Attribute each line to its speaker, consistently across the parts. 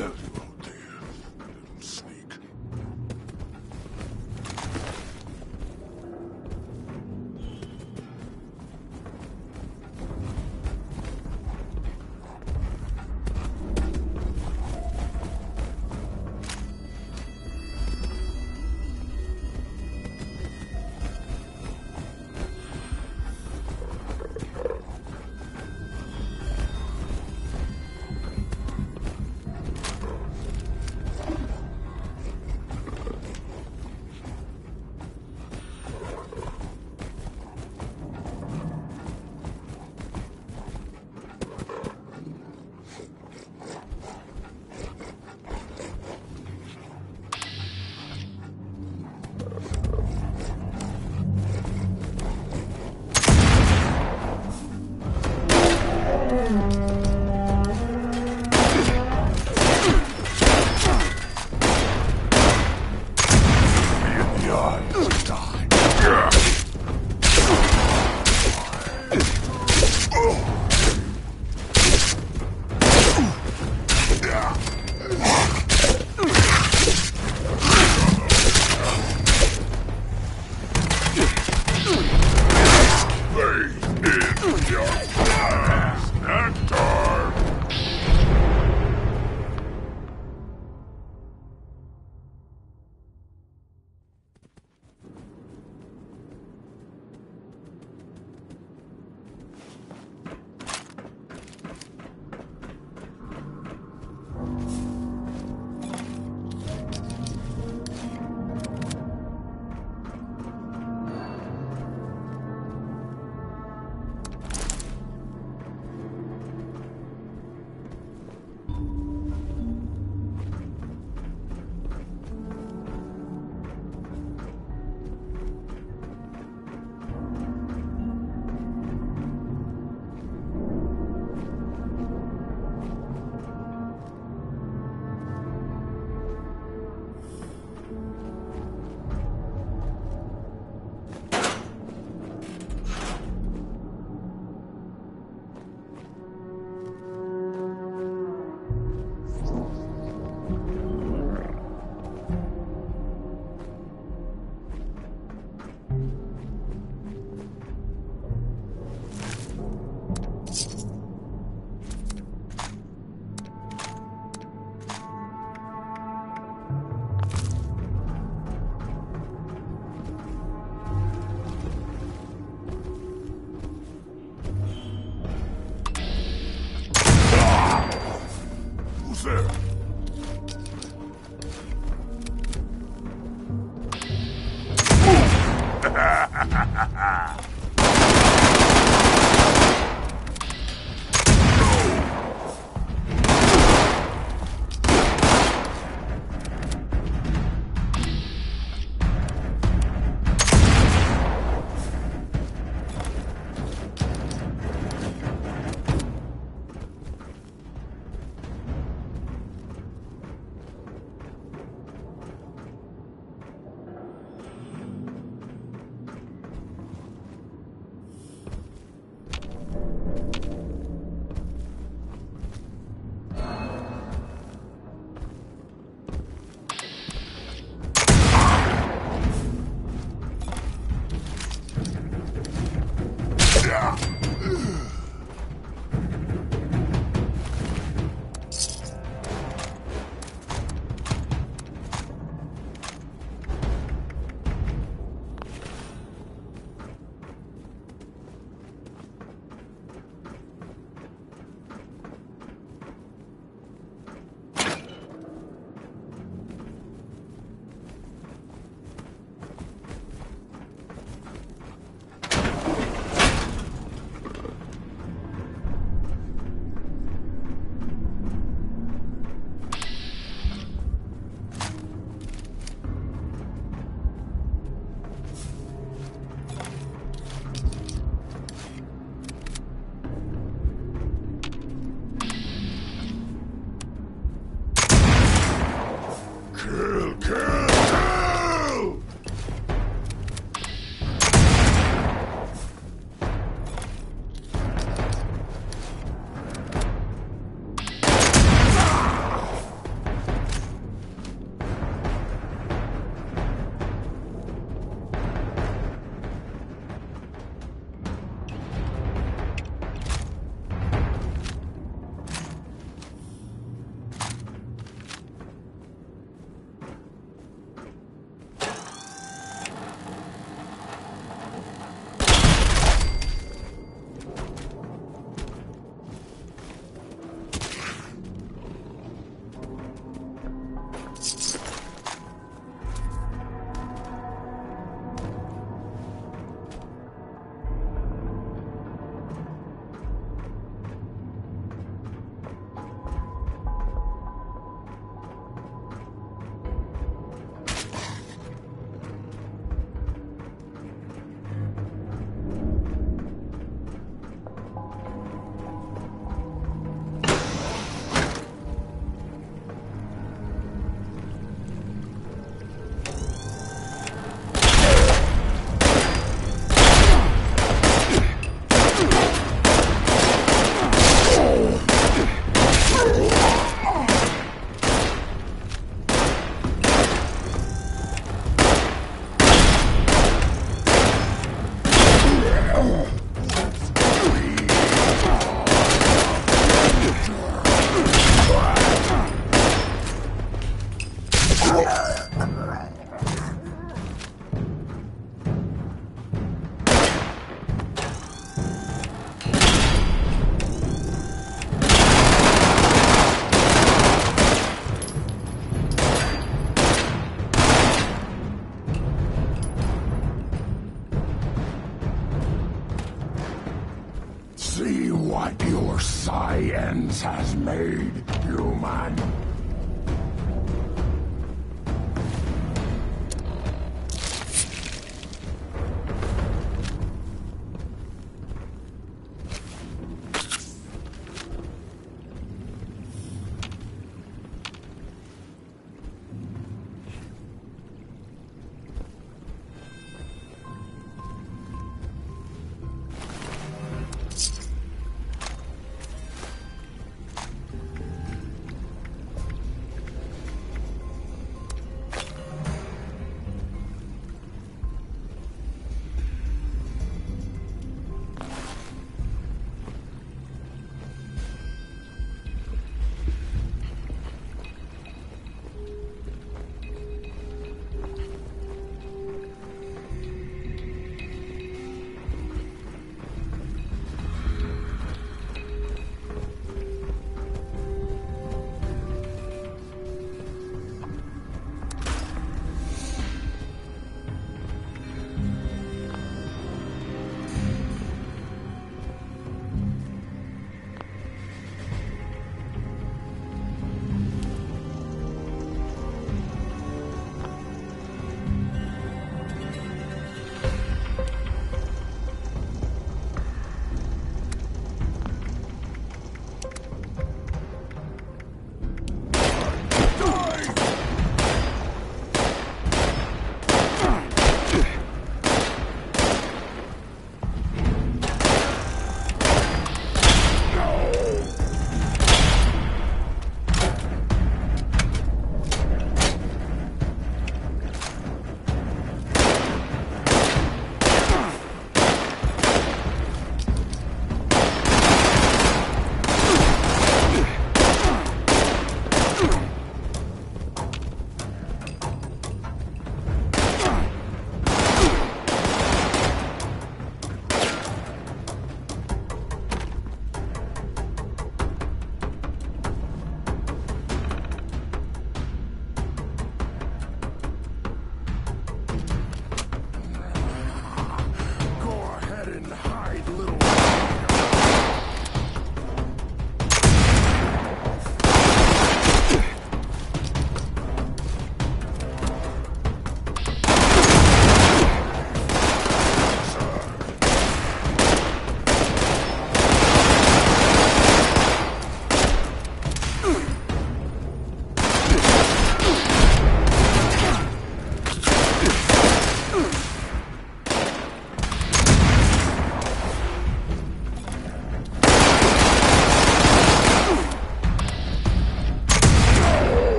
Speaker 1: out there, little sneak.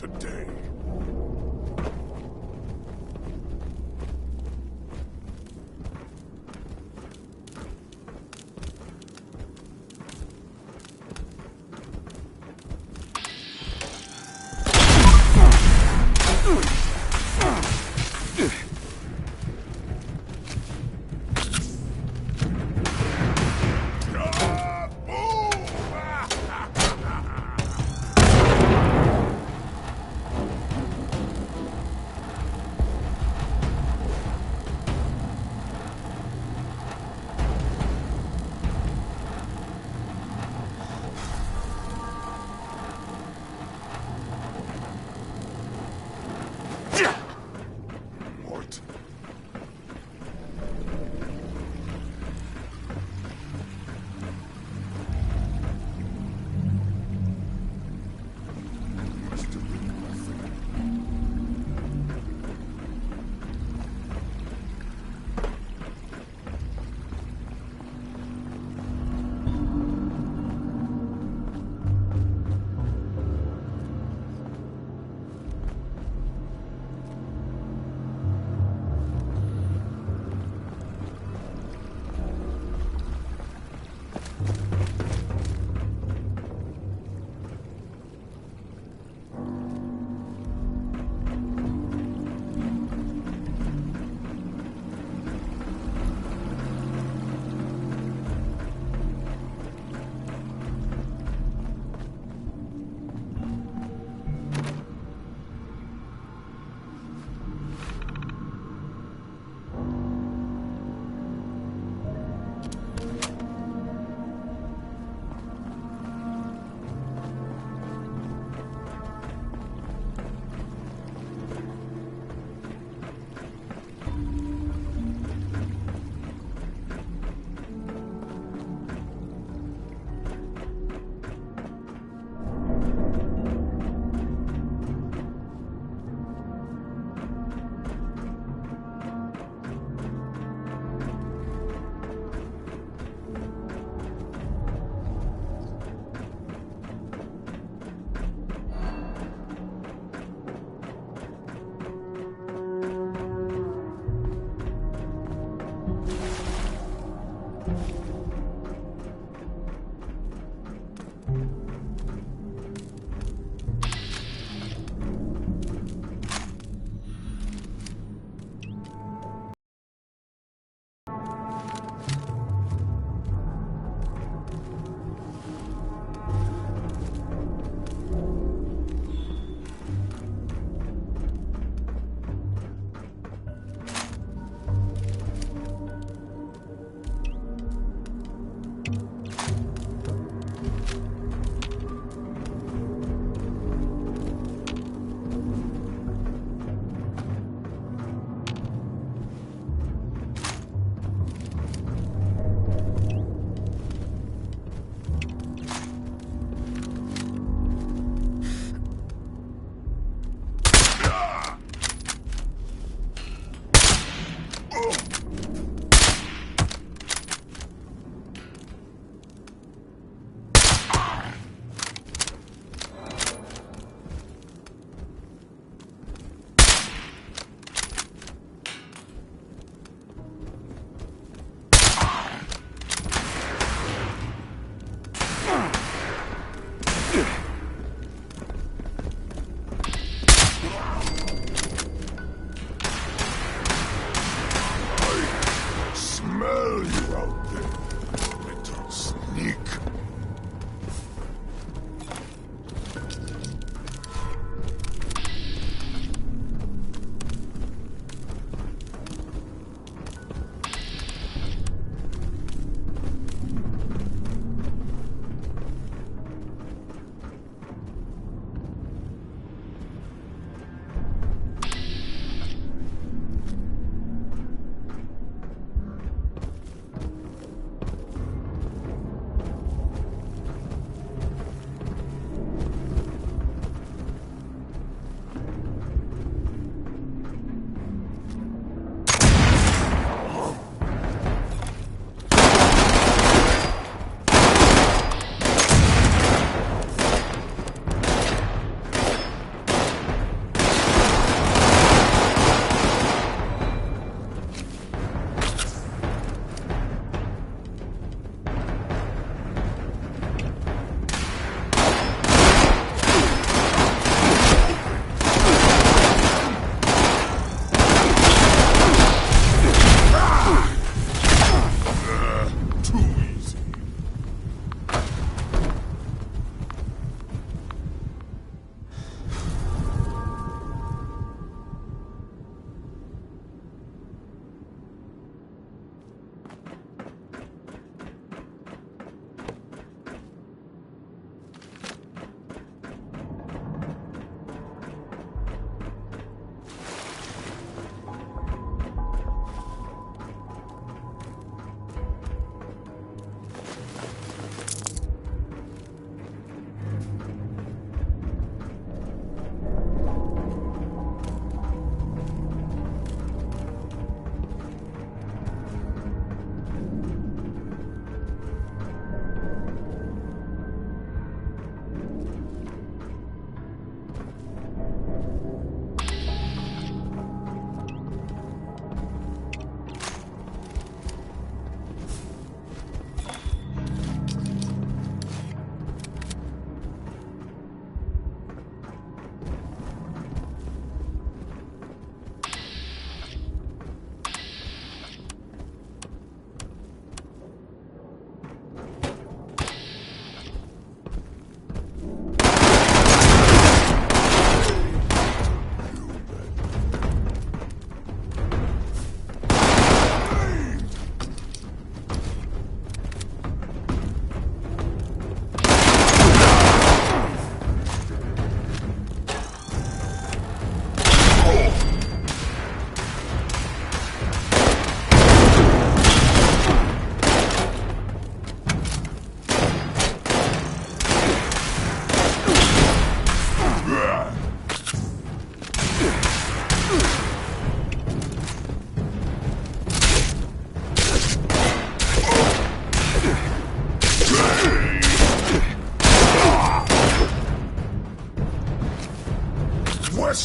Speaker 1: today.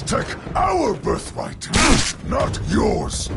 Speaker 1: protect our birthright, not yours.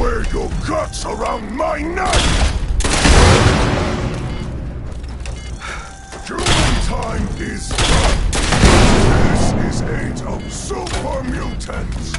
Speaker 1: Wear your guts around my neck! Human time is done! This is age of super mutants!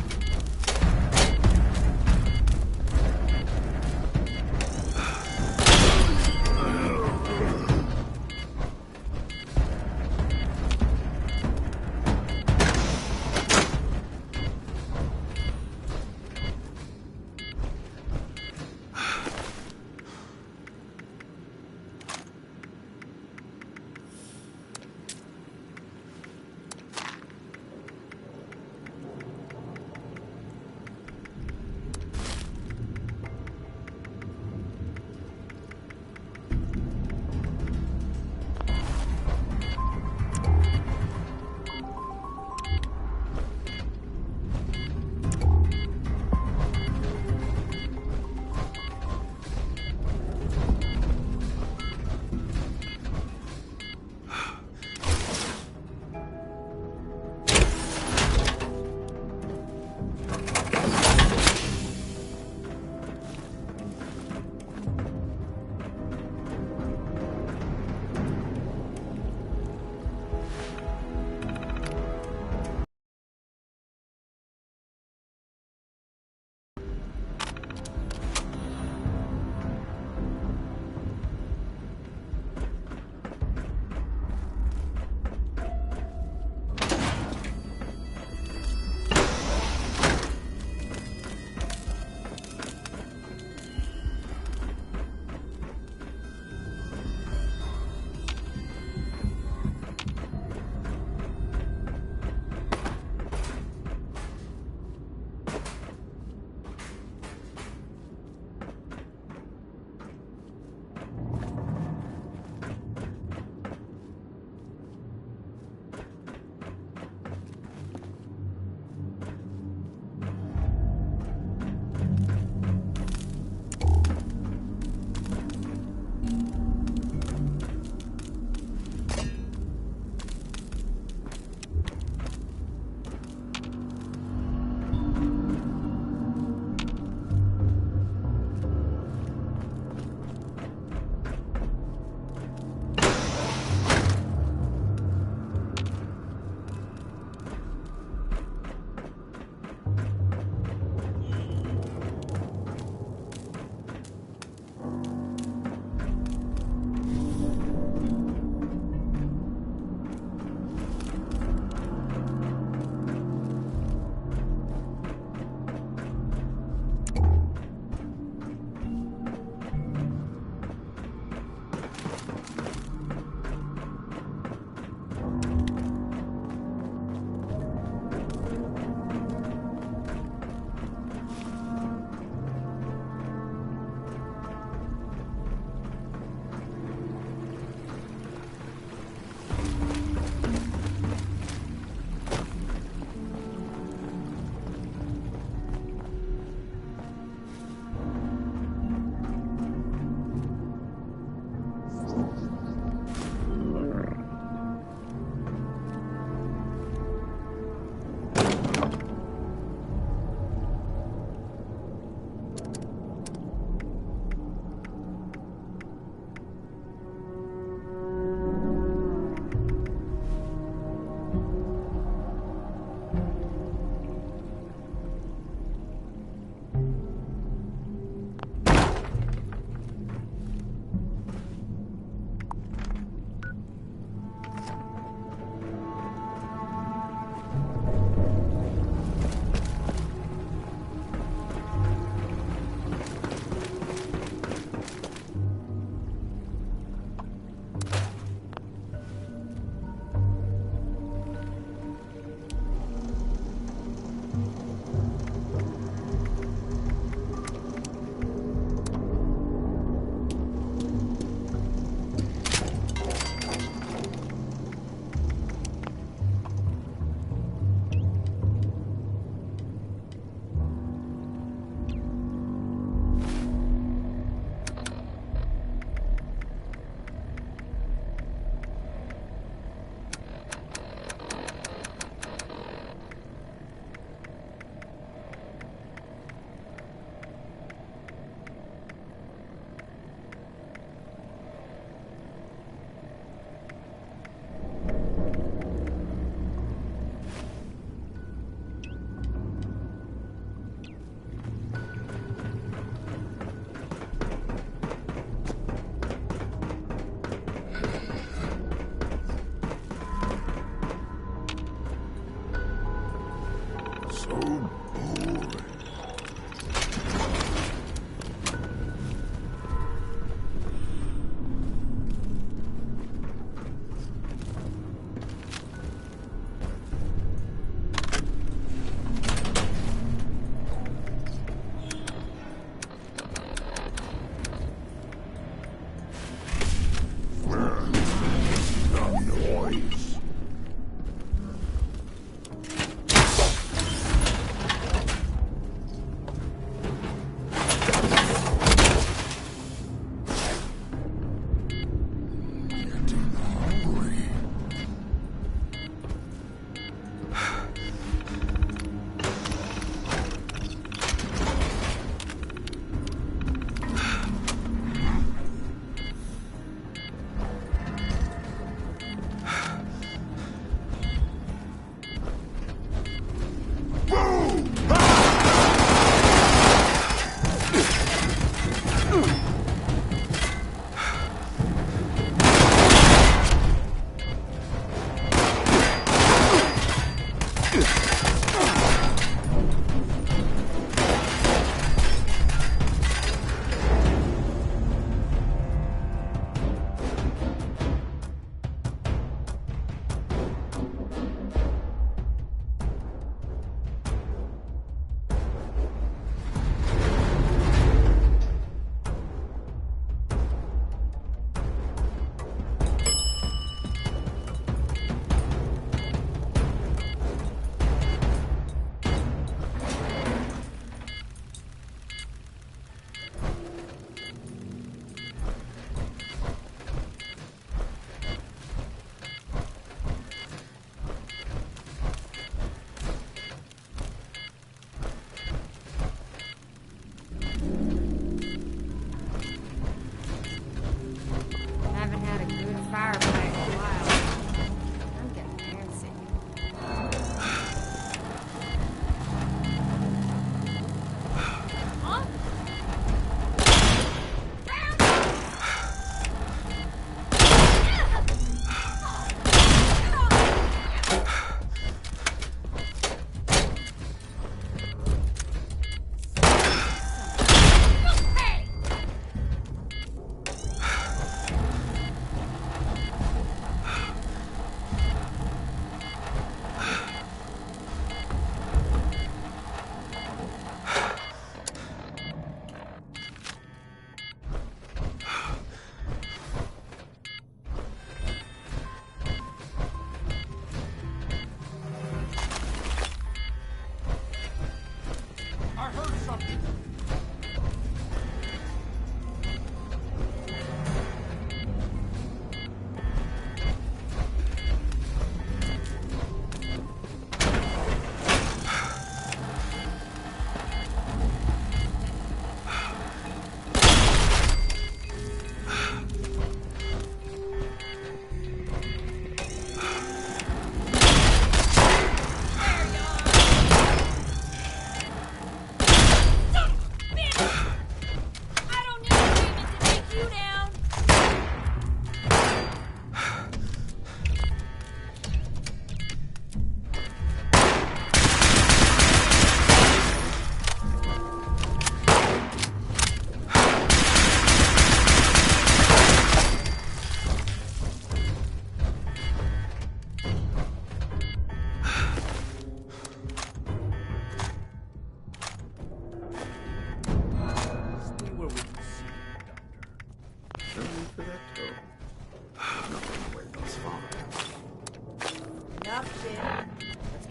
Speaker 1: So boring.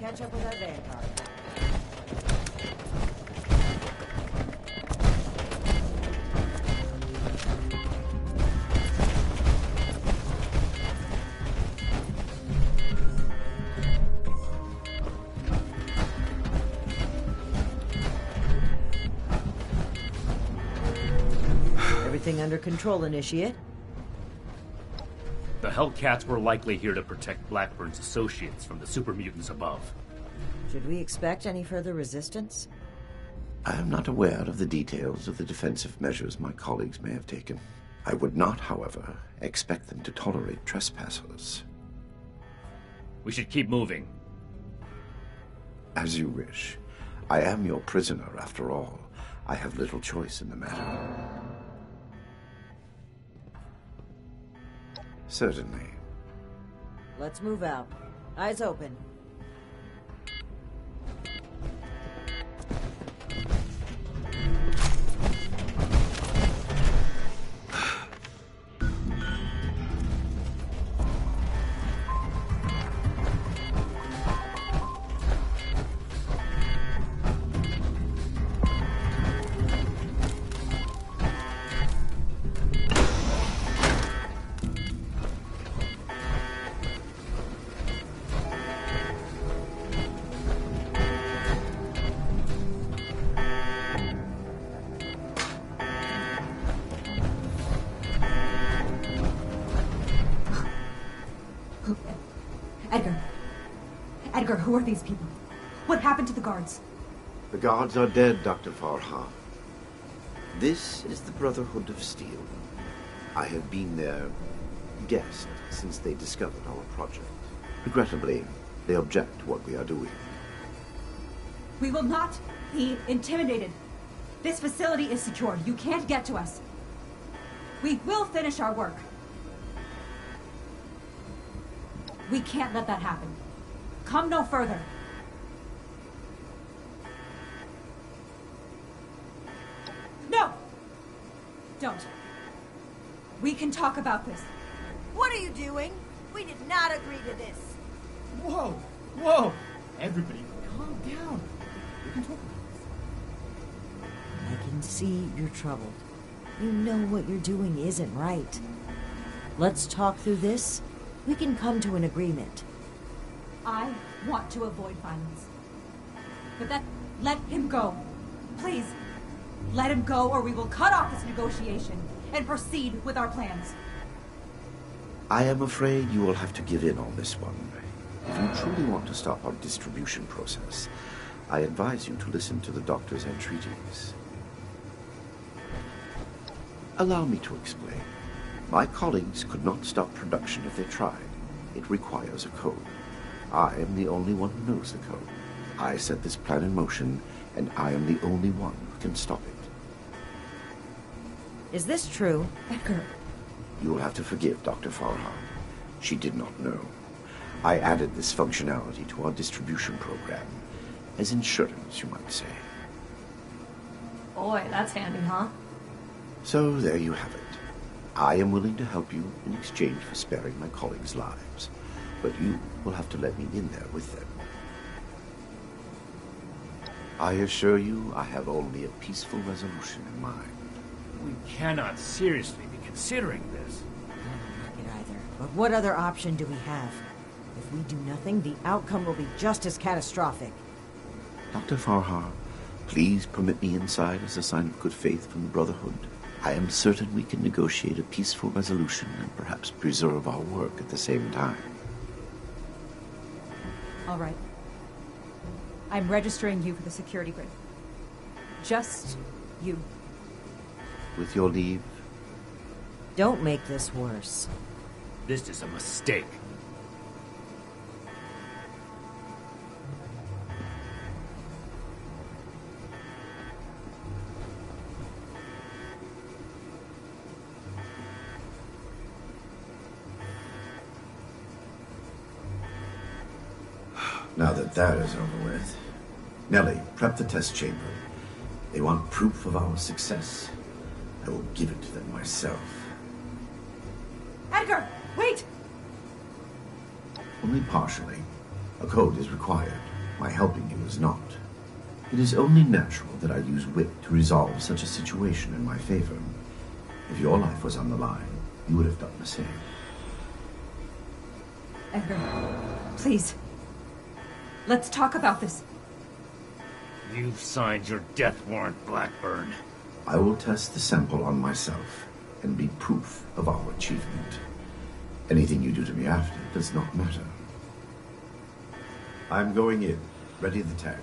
Speaker 2: Catch up with our vanguard. Everything under control, Initiate?
Speaker 3: The Hellcats were likely here to protect Blackburn's associates from the super mutants above.
Speaker 2: Should we expect any further resistance?
Speaker 4: I am not aware of the details of the defensive measures my colleagues may have taken. I would not, however, expect them to tolerate trespassers.
Speaker 3: We should keep moving.
Speaker 4: As you wish. I am your prisoner, after all. I have little choice in the matter. Certainly.
Speaker 2: Let's move out. Eyes open.
Speaker 5: Edgar, who are these people? What happened to the guards?
Speaker 4: The guards are dead, Dr. Farha. This is the Brotherhood of Steel. I have been their guest since they discovered our project. Regrettably, they object to what we are doing.
Speaker 5: We will not be intimidated. This facility is secure. You can't get to us. We will finish our work. We can't let that happen. Come no further. No! Don't. We can talk about this.
Speaker 2: What are you doing? We did not agree to this.
Speaker 6: Whoa! Whoa! Everybody, calm down. We can talk about this.
Speaker 2: I can see you're troubled. You know what you're doing isn't right. Let's talk through this. We can come to an agreement.
Speaker 5: I want to avoid violence. But let him go. Please, let him go or we will cut off this negotiation and proceed with our plans.
Speaker 4: I am afraid you will have to give in on this one. If you truly want to stop our distribution process, I advise you to listen to the doctor's entreaties. Allow me to explain. My colleagues could not stop production if they tried. It requires a code. I am the only one who knows the code. I set this plan in motion, and I am the only one who can stop it.
Speaker 2: Is this true?
Speaker 5: Edgar.
Speaker 4: You will have to forgive Dr. Farhan. She did not know. I added this functionality to our distribution program, as insurance, you might say.
Speaker 5: Boy, that's handy, huh?
Speaker 4: So there you have it. I am willing to help you in exchange for sparing my colleagues' lives, but you will have to let me in there with them. I assure you I have only a peaceful resolution in mind.
Speaker 3: We cannot seriously be considering this.
Speaker 2: I don't like it either. But what other option do we have? If we do nothing, the outcome will be just as catastrophic.
Speaker 4: Dr. Farha, please permit me inside as a sign of good faith from the Brotherhood. I am certain we can negotiate a peaceful resolution and perhaps preserve our work at the same time.
Speaker 5: All right. I'm registering you for the security grid. Just you.
Speaker 4: With your leave,
Speaker 2: Don't make this worse.
Speaker 3: This is a mistake.
Speaker 4: now that that is over with, Nellie, prep the test chamber. They want proof of our success. I will give it to them myself.
Speaker 5: Edgar, wait!
Speaker 4: Only partially. A code is required. My helping you is not. It is only natural that I use wit to resolve such a situation in my favor. If your life was on the line, you would have done the same.
Speaker 5: Edgar, please. Let's talk about this.
Speaker 3: You've signed your death warrant, Blackburn.
Speaker 4: I will test the sample on myself and be proof of our achievement. Anything you do to me after does not matter. I'm going in. Ready the tag.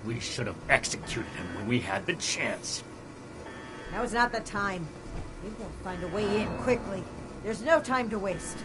Speaker 3: We should have executed him when we had the chance.
Speaker 2: Now is not the time. We will find a way in quickly. There's no time to waste.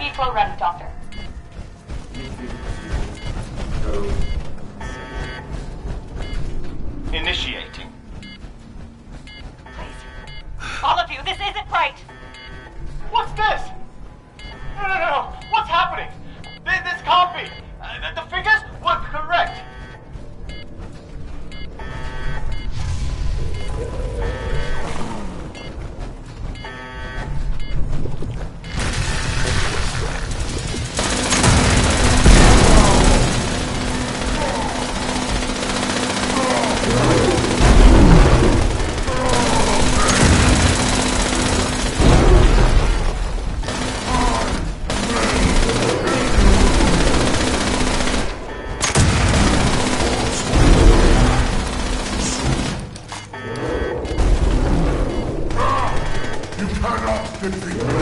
Speaker 7: IV flow ready, Doctor.
Speaker 8: Initiating.
Speaker 7: Please. All of you, this isn't right.
Speaker 8: What's this? No. What's happening? This can't be. The figures were correct.
Speaker 1: You cannot defeat me!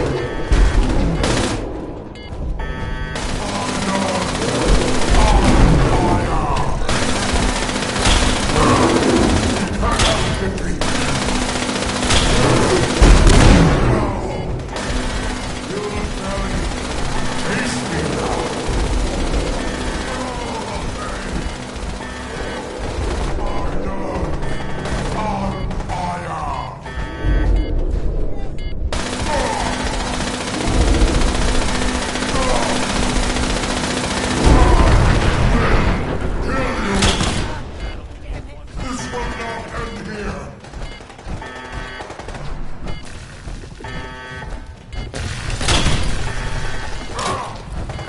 Speaker 1: This will not end here!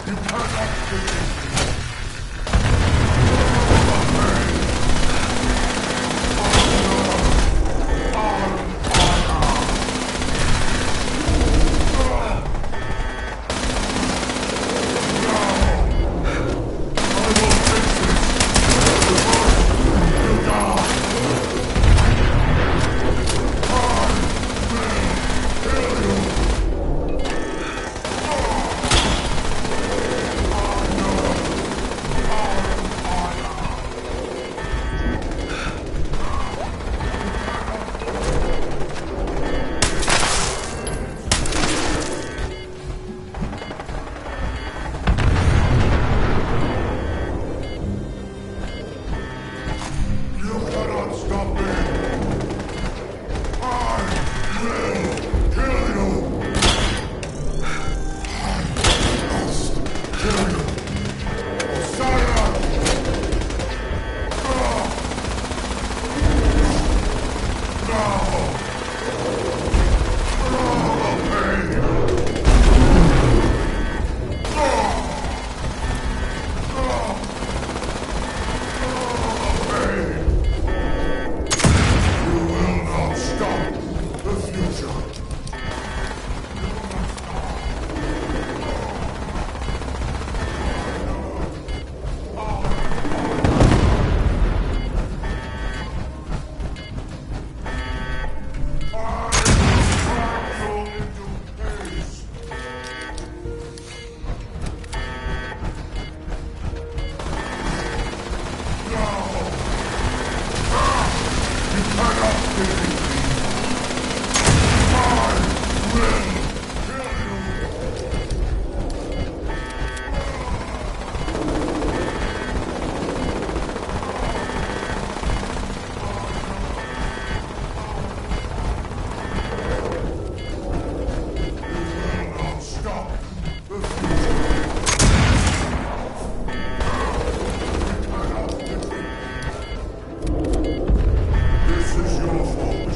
Speaker 1: You cannot defeat me! You cannot stop me! I will kill you! I must kill you! Osira! You will not stop the future! I will drag you into peace! You cannot defeat me! I will kill you! You will not stop the future! You cannot defeat me! This is your fault.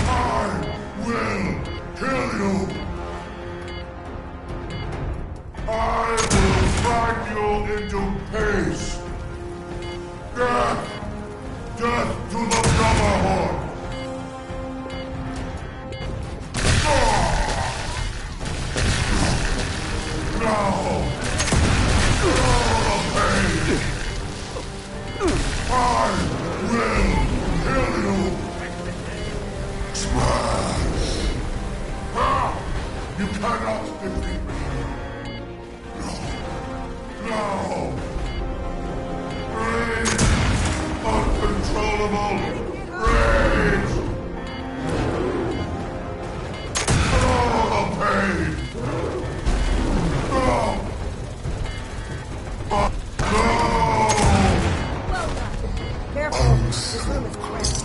Speaker 1: I will kill you. I will drag you into peace. Death! Death to the Brotherhood! Now! The pain! I will kill you! Smash! Rage! Uncontrollable rage! Oh, the pain! Oh. Oh, no!
Speaker 2: Well done. Careful. This room is cramped.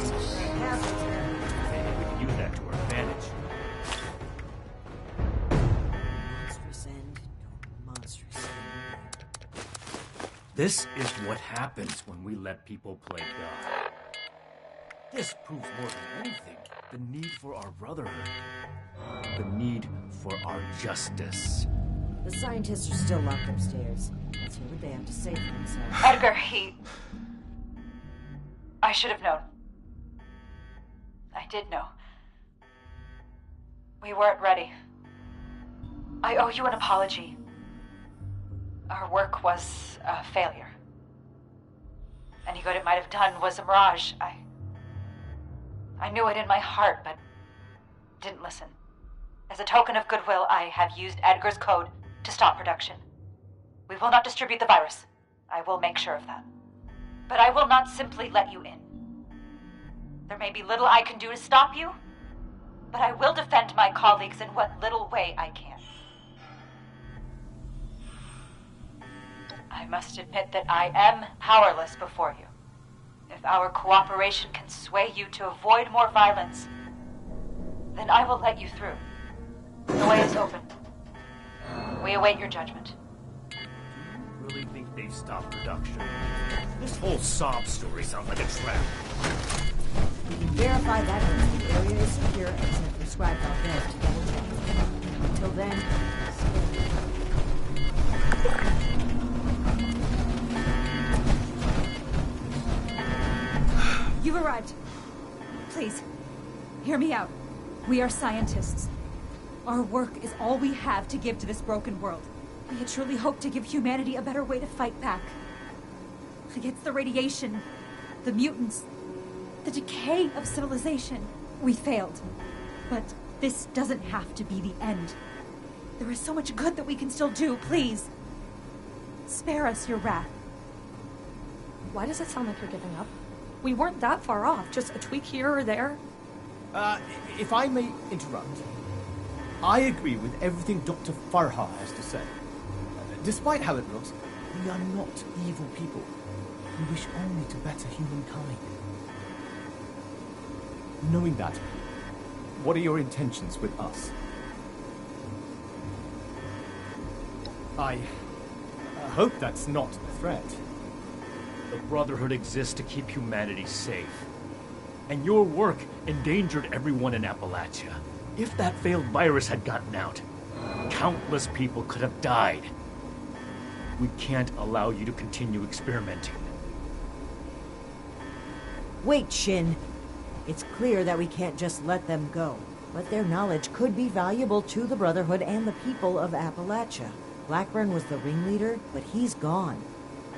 Speaker 2: Hazards here.
Speaker 3: Maybe we can use that to our advantage.
Speaker 2: Monstrous end. No monstrous end.
Speaker 3: This is what happens when we let people play God. This proves more than anything the need for our brotherhood. The need for our justice.
Speaker 2: The scientists are still locked upstairs. Let's hear what they have to say for themselves.
Speaker 7: Edgar, I should have known. I did know. We weren't ready. I owe you an apology. Our work was a failure. Any good it might have done was a mirage. I knew it in my heart, but didn't listen. As a token of goodwill, I have used Edgar's code to stop production. We will not distribute the virus. I will make sure of that. But I will not simply let you in. There may be little I can do to stop you, but I will defend my colleagues in what little way I can. I must admit that I am powerless before you. If our cooperation can sway you to avoid more violence, then I will let you through. The way is open. We await your judgment.
Speaker 3: Do you really think they've stopped production? This whole sob story sounds like a trap.
Speaker 2: We can verify that once the area is secure and send prescribed Valdez to double check. Until then,
Speaker 5: You've arrived. Please, hear me out. We are scientists. Our work is all we have to give to this broken world. We had truly hoped to give humanity a better way to fight back. Against the radiation, the mutants, the decay of civilization. We failed. But this doesn't have to be the end. There is so much good that we can still do. Please, spare us your wrath.
Speaker 9: Why does it sound like you're giving up? We weren't that far off, just a tweak here or there.
Speaker 6: If I may interrupt, I agree with everything Dr. Farha has to say. Despite how it looks, we are not evil people. We wish only to better humankind. Knowing that, what are your intentions with us? I hope that's not a threat.
Speaker 3: The Brotherhood exists to keep humanity safe. And your work endangered everyone in Appalachia. If that failed virus had gotten out, countless people could have died. We can't allow you to continue experimenting.
Speaker 2: wait, Shin. It's clear that we can't just let them go. But their knowledge could be valuable to the Brotherhood and the people of Appalachia. Blackburn was the ringleader, but he's gone.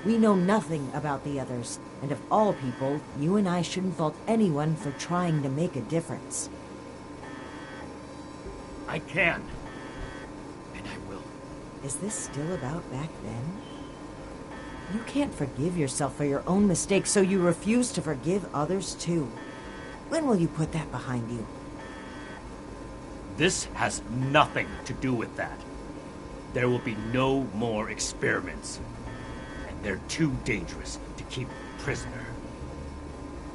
Speaker 2: We know nothing about the others, and of all people, you and I shouldn't fault anyone for trying to make a difference.
Speaker 3: I can. And I will.
Speaker 2: Is this still about back then? You can't forgive yourself for your own mistakes, so you refuse to forgive others too. When will you put that behind you?
Speaker 3: This has nothing to do with that. There will be no more experiments. And they're too dangerous to keep prisoner.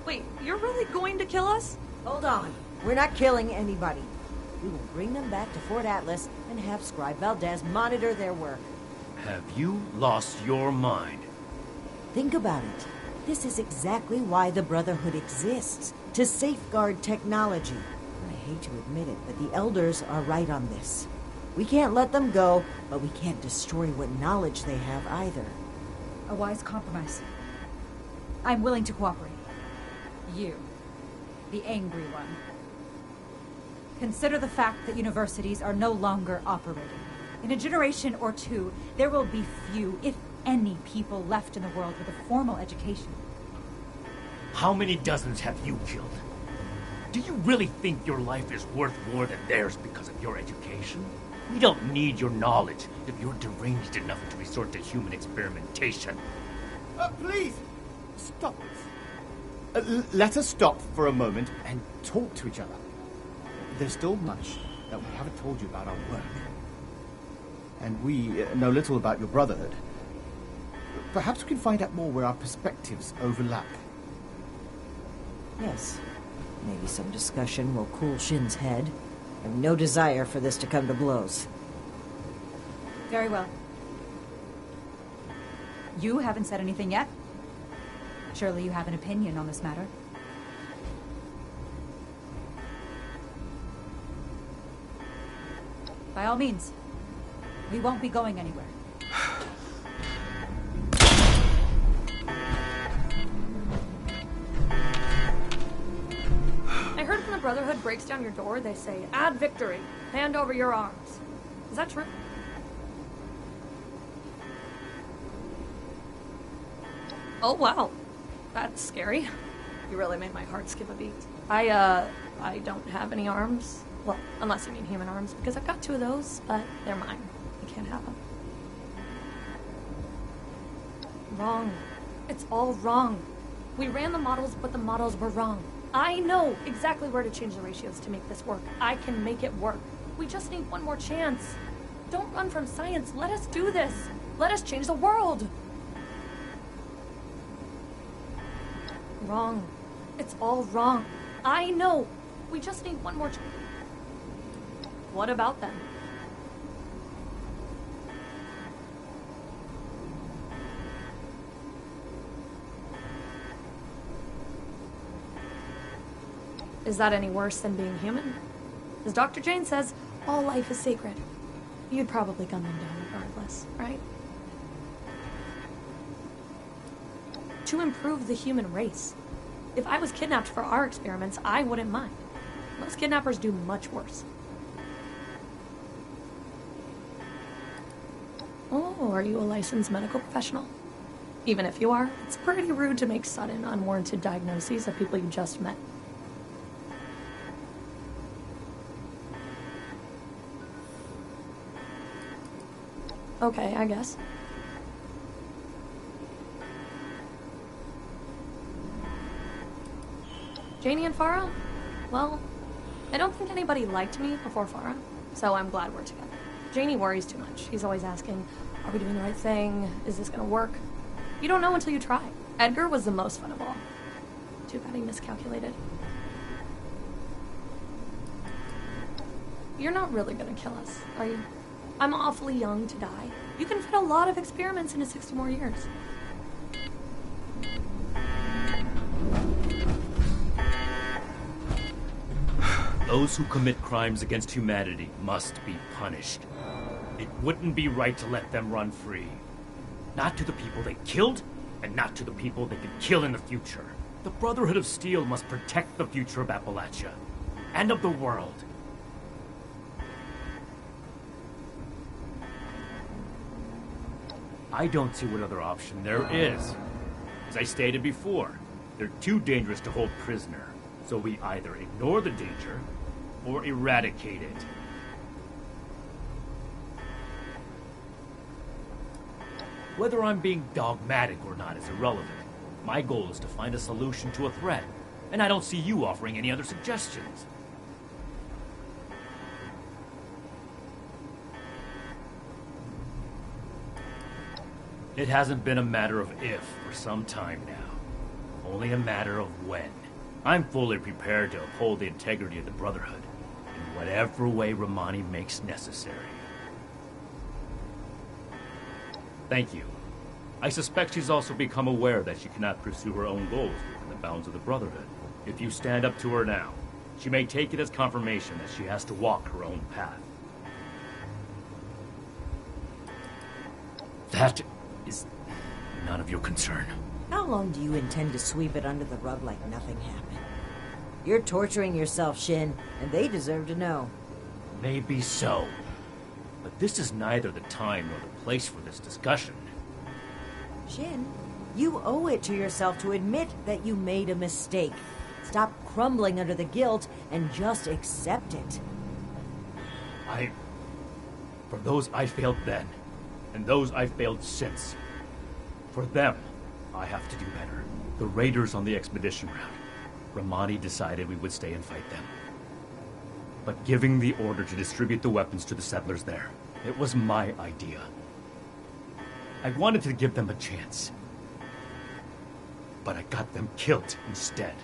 Speaker 9: Wait, you're really going to kill us?
Speaker 2: Hold on. We're not killing anybody. We will bring them back to Fort Atlas and have Scribe Valdez monitor their work.
Speaker 3: Have you lost your mind?
Speaker 2: Think about it. This is exactly why the Brotherhood exists, to safeguard technology. I hate to admit it, but the Elders are right on this. We can't let them go, but we can't destroy what knowledge they have either.
Speaker 5: A wise compromise. I'm willing to cooperate. You, the angry one. Consider the fact that universities are no longer operating. In a generation or two, there will be few, if any, people left in the world with a formal education.
Speaker 3: How many dozens have you killed? Do you really think your life is worth more than theirs because of your education? We don't need your knowledge if you're deranged enough to resort to human experimentation.
Speaker 6: Please, stop this. Let us stop for a moment and talk to each other. There's still much that we haven't told you about our work. And we know little about your Brotherhood. Perhaps we can find out more where our perspectives overlap.
Speaker 2: Yes. Maybe some discussion will cool Shin's head. I have no desire for this to come to blows.
Speaker 5: Very well. You haven't said anything yet. Surely you have an opinion on this matter. By all means. We won't be going anywhere.
Speaker 9: I heard when the Brotherhood breaks down your door, they say, "Add victory. Hand over your arms." Is that true? Oh, wow. That's scary. You really made my heart skip a beat. I don't have any arms. Well, unless you mean human arms, because I've got 2 of those, but they're mine. You can't have them. Wrong. It's all wrong. We ran the models, but the models were wrong. I know exactly where to change the ratios to make this work. I can make it work. We just need one more chance. Don't run from science. Let us do this. Let us change the world. Wrong. It's all wrong. I know. We just need one more chance. What about them? Is that any worse than being human? As Dr. Jane says, all life is sacred. You'd probably gun them down regardless, right? To improve the human race. If I was kidnapped for our experiments, I wouldn't mind. Most kidnappers do much worse. Oh, are you a licensed medical professional? Even if you are, it's pretty rude to make sudden, unwarranted diagnoses of people you just met. Okay, I guess. Janie and Farah? Well, I don't think anybody liked me before Farah, so I'm glad we're together. Janie worries too much. He's always asking, are we doing the right thing? Is this gonna work? You don't know until you try. Edgar was the most fun of all. Too bad he miscalculated. You're not really gonna kill us, are you? I'm awfully young to die. You can fit a lot of experiments into 60 more years.
Speaker 3: Those who commit crimes against humanity must be punished. It wouldn't be right to let them run free. Not to the people they killed, and not to the people they could kill in the future. The Brotherhood of Steel must protect the future of Appalachia, and of the world. I don't see what other option there is. As I stated before, they're too dangerous to hold prisoner, so we either ignore the danger or eradicate it. Whether I'm being dogmatic or not is irrelevant. My goal is to find a solution to a threat, and I don't see you offering any other suggestions. It hasn't been a matter of if for some time now, only a matter of when. I'm fully prepared to uphold the integrity of the Brotherhood in whatever way Romani makes necessary. Thank you. I suspect she's also become aware that she cannot pursue her own goals within the bounds of the Brotherhood. If you stand up to her now, she may take it as confirmation that she has to walk her own path. That is none of your concern.
Speaker 2: How long do you intend to sweep it under the rug like nothing happened? You're torturing yourself, Shin, and they deserve to know.
Speaker 3: Maybe so. But this is neither the time nor the place for this discussion.
Speaker 2: Shin, you owe it to yourself to admit that you made a mistake. Stop crumbling under the guilt and just accept it.
Speaker 3: For those I failed then, and those I failed since. For them, I have to do better. The raiders on the expedition route. Ramani decided we would stay and fight them. But giving the order to distribute the weapons to the settlers there, it was my idea. I wanted to give them a chance. But I got them killed instead.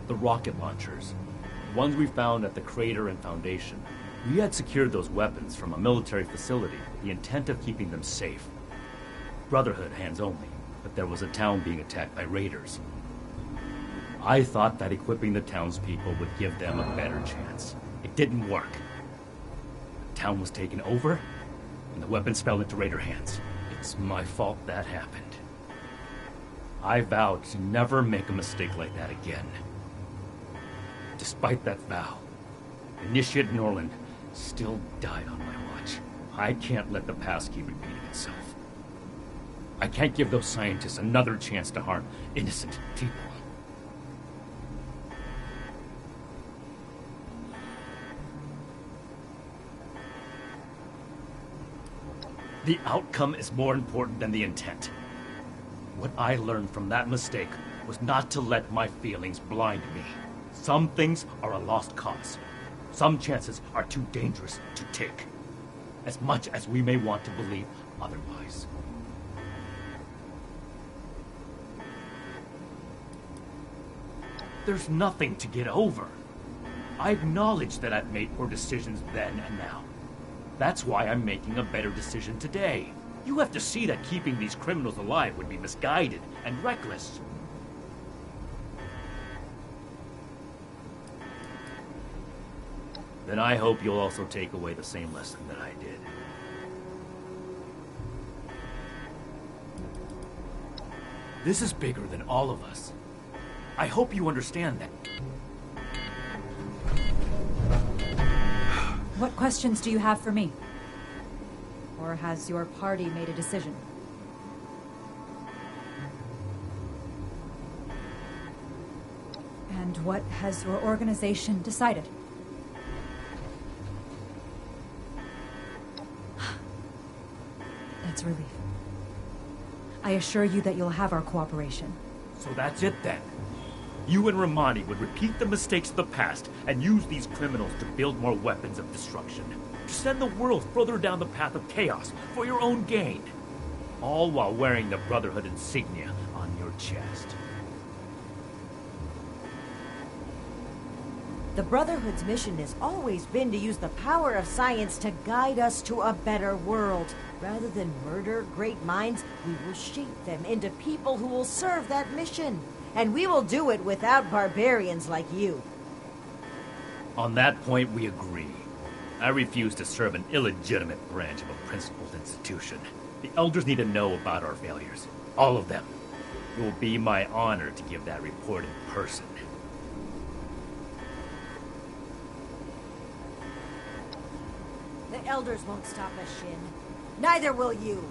Speaker 3: The rocket launchers, ones we found at the crater and foundation. We had secured those weapons from a military facility with the intent of keeping them safe. Brotherhood hands only, but there was a town being attacked by raiders. I thought that equipping the townspeople would give them a better chance. It didn't work. The town was taken over, and the weapons fell into raider hands. It's my fault that happened. I vowed to never make a mistake like that again. Despite that vow, Initiate Norland still died on my watch. I can't let the past keep repeating itself. I can't give those scientists another chance to harm innocent people. The outcome is more important than the intent. What I learned from that mistake was not to let my feelings blind me. Some things are a lost cause. Some chances are too dangerous to take, as much as we may want to believe otherwise. There's nothing to get over. I acknowledge that I've made poor decisions then and now. That's why I'm making a better decision today. You have to see that keeping these criminals alive would be misguided and reckless. Then I hope you'll also take away the same lesson that I did. This is bigger than all of us. I hope you understand that.
Speaker 5: What questions do you have for me? Or has your party made a decision? And what has your organization decided? That's relief. I assure you that you'll have our cooperation.
Speaker 3: So that's it then. You and Ramani would repeat the mistakes of the past and use these criminals to build more weapons of destruction. To send the world further down the path of chaos for your own gain. All while wearing the Brotherhood insignia on your chest.
Speaker 2: The Brotherhood's mission has always been to use the power of science to guide us to a better world. Rather than murder great minds, we will shape them into people who will serve that mission. And we will do it without barbarians like you.
Speaker 3: On that point, we agree. I refuse to serve an illegitimate branch of a principled institution. The Elders need to know about our failures. All of them. It will be my honor to give that report in person.
Speaker 2: The Elders won't stop us, Shin. Neither will you.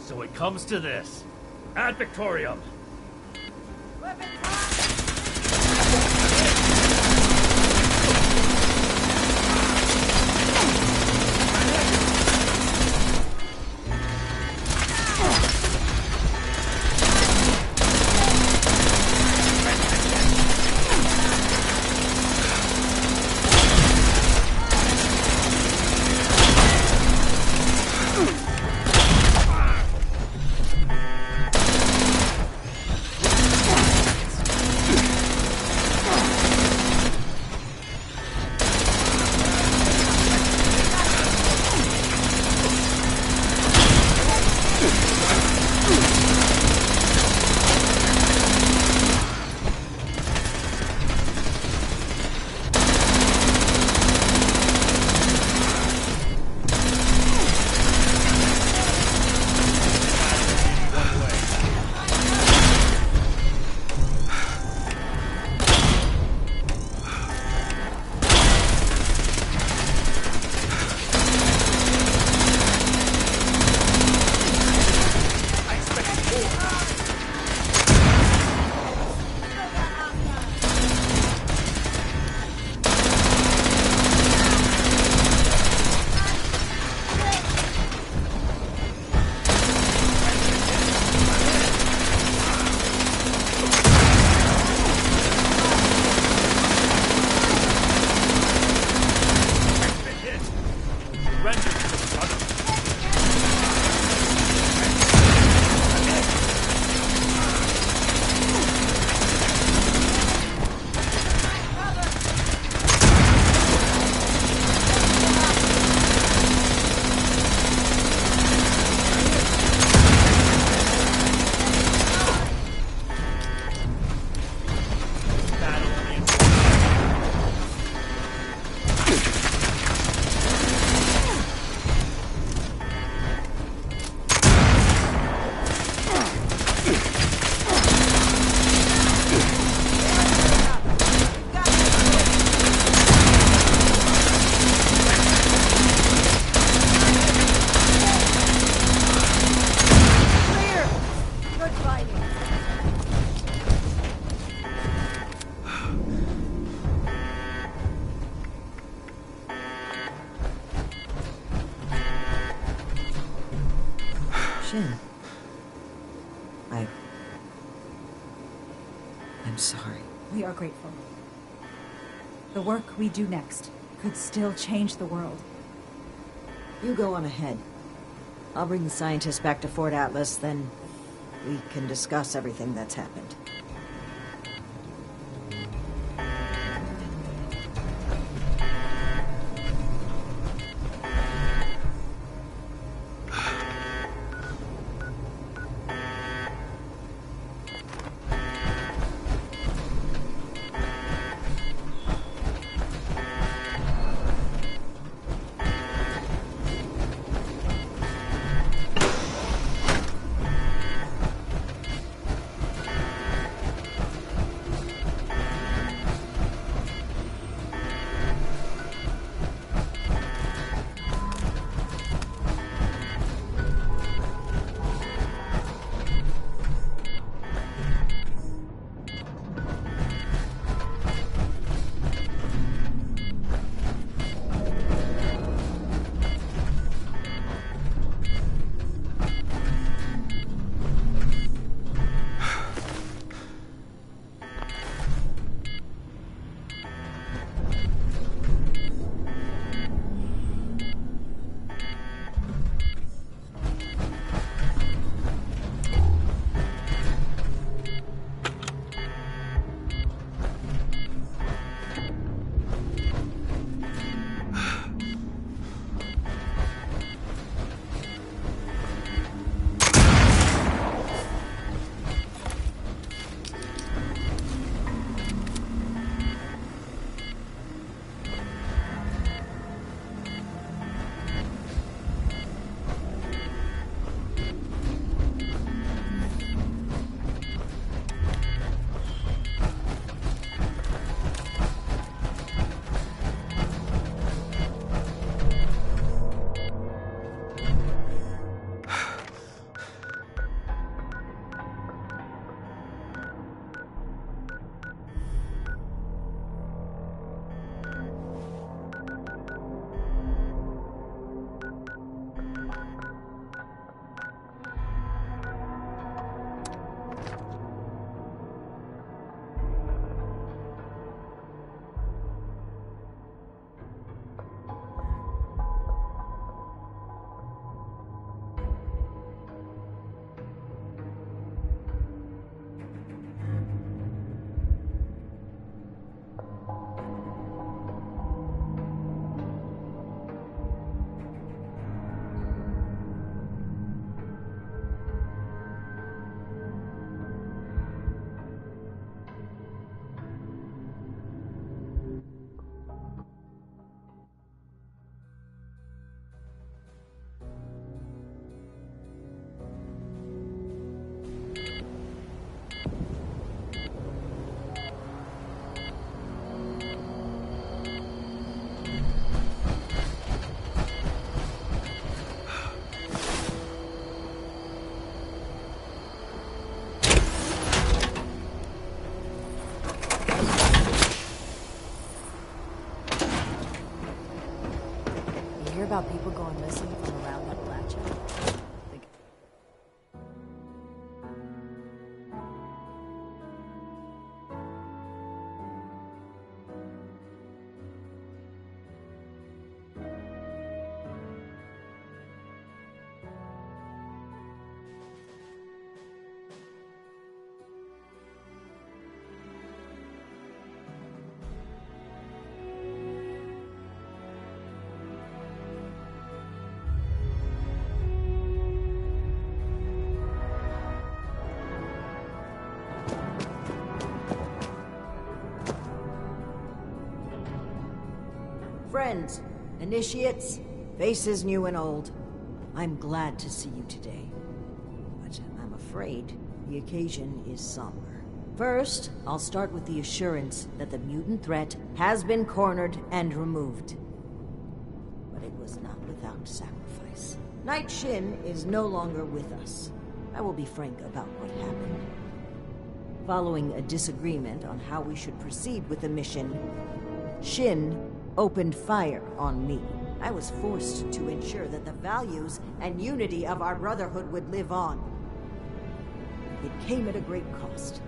Speaker 3: So it comes to this. Ad Victorium.
Speaker 2: Weapon drop! Shin. I'm sorry.
Speaker 5: We are grateful. The work we do next could still change the world.
Speaker 2: You go on ahead. I'll bring the scientists back to Fort Atlas, then we can discuss everything that's happened.
Speaker 9: About people going missing from around Appalachia.
Speaker 2: Friends, initiates, faces new and old, I'm glad to see you today. But I'm afraid the occasion is somber. First, I'll start with the assurance that the mutant threat has been cornered and removed. But it was not without sacrifice. Knight Shin is no longer with us. I will be frank about what happened. Following a disagreement on how we should proceed with the mission, Shin opened fire on me. I was forced to ensure that the values and unity of our brotherhood would live on. It came at a great cost.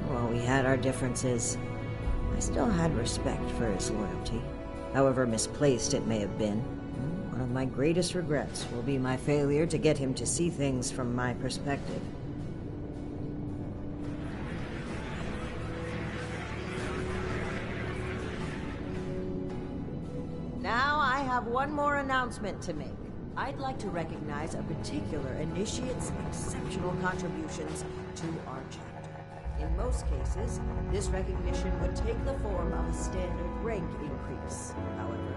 Speaker 2: While we had our differences, I still had respect for his loyalty, however misplaced it may have been. One of my greatest regrets will be my failure to get him to see things from my perspective. Now I have one more announcement to make. I'd like to recognize a particular initiate's exceptional contributions to our chapter. In most cases, this recognition would take the form of a standard rank increase. However,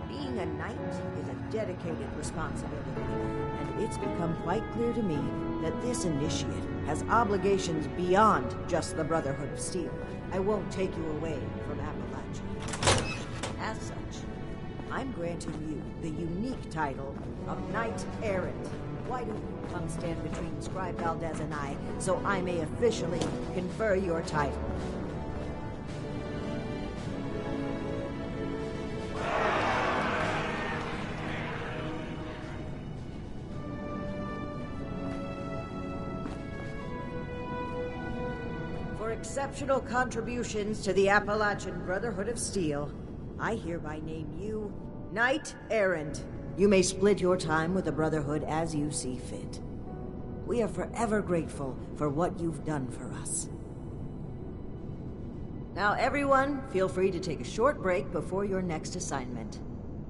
Speaker 2: being a knight is a dedicated responsibility, and it's become quite clear to me that this initiate has obligations beyond just the Brotherhood of Steel. I won't take you away from Appalachia. As such, I'm granting you the unique title of Knight Errant. Why don't you come stand between Scribe Valdez and I, so I may officially confer your title? For exceptional contributions to the Appalachian Brotherhood of Steel, I hereby name you Knight Errant. You may split your time with the Brotherhood as you see fit. We are forever grateful for what you've done for us. Now everyone, feel free to take a short break before your next assignment.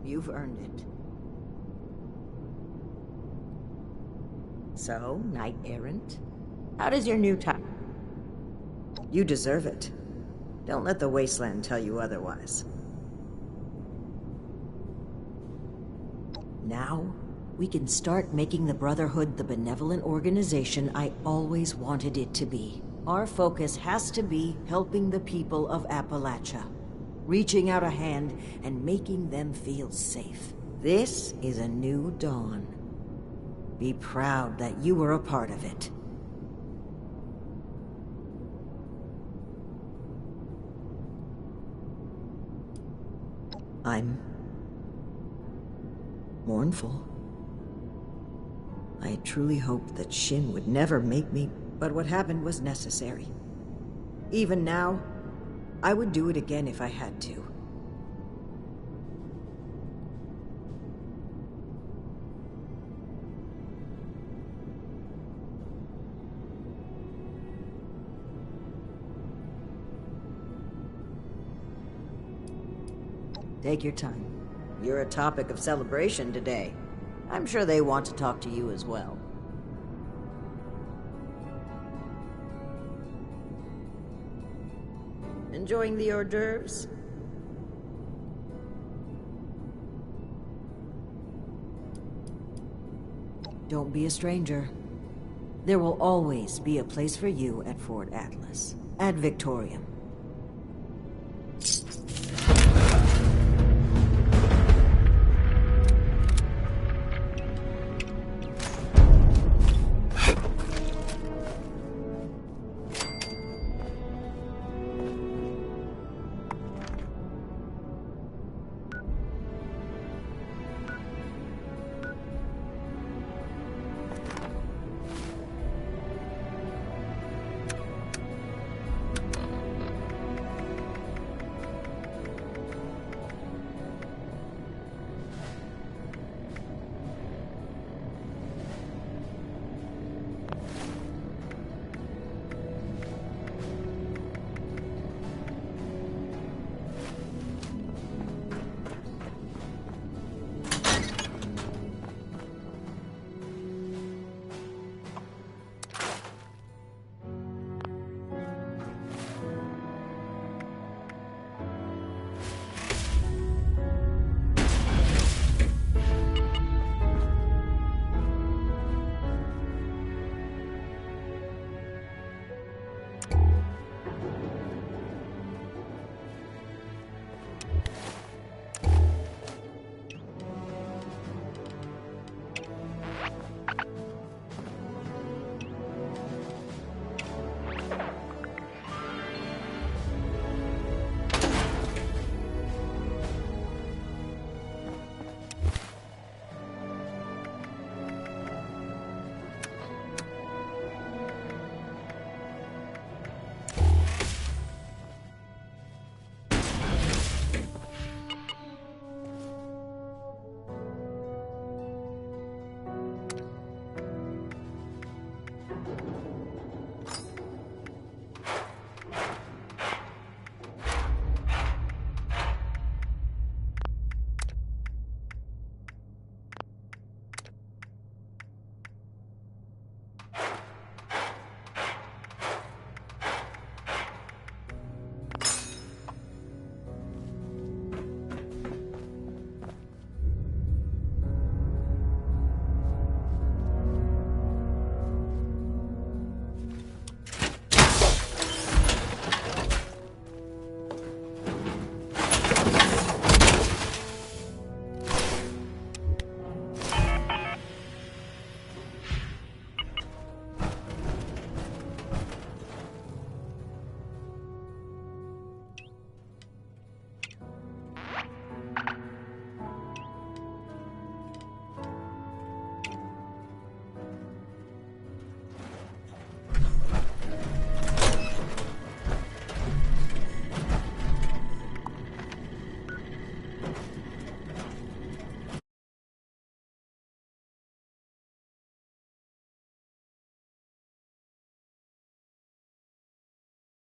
Speaker 2: You've earned it. So, Knight Errant, how does your new title? You deserve it. Don't let the Wasteland tell you otherwise. Now, we can start making the Brotherhood the benevolent organization I always wanted it to be. Our focus has to be helping the people of Appalachia, reaching out a hand and making them feel safe. This is a new dawn. Be proud that you were a part of it. I'm mournful. I truly hoped that Shin would never make me, but what happened was necessary. Even now, I would do it again if I had to. Take your time. You're a topic of celebration today. I'm sure they want to talk to you as well. Enjoying the hors d'oeuvres? Don't be a stranger. There will always be a place for you at Fort Atlas, at Victorium.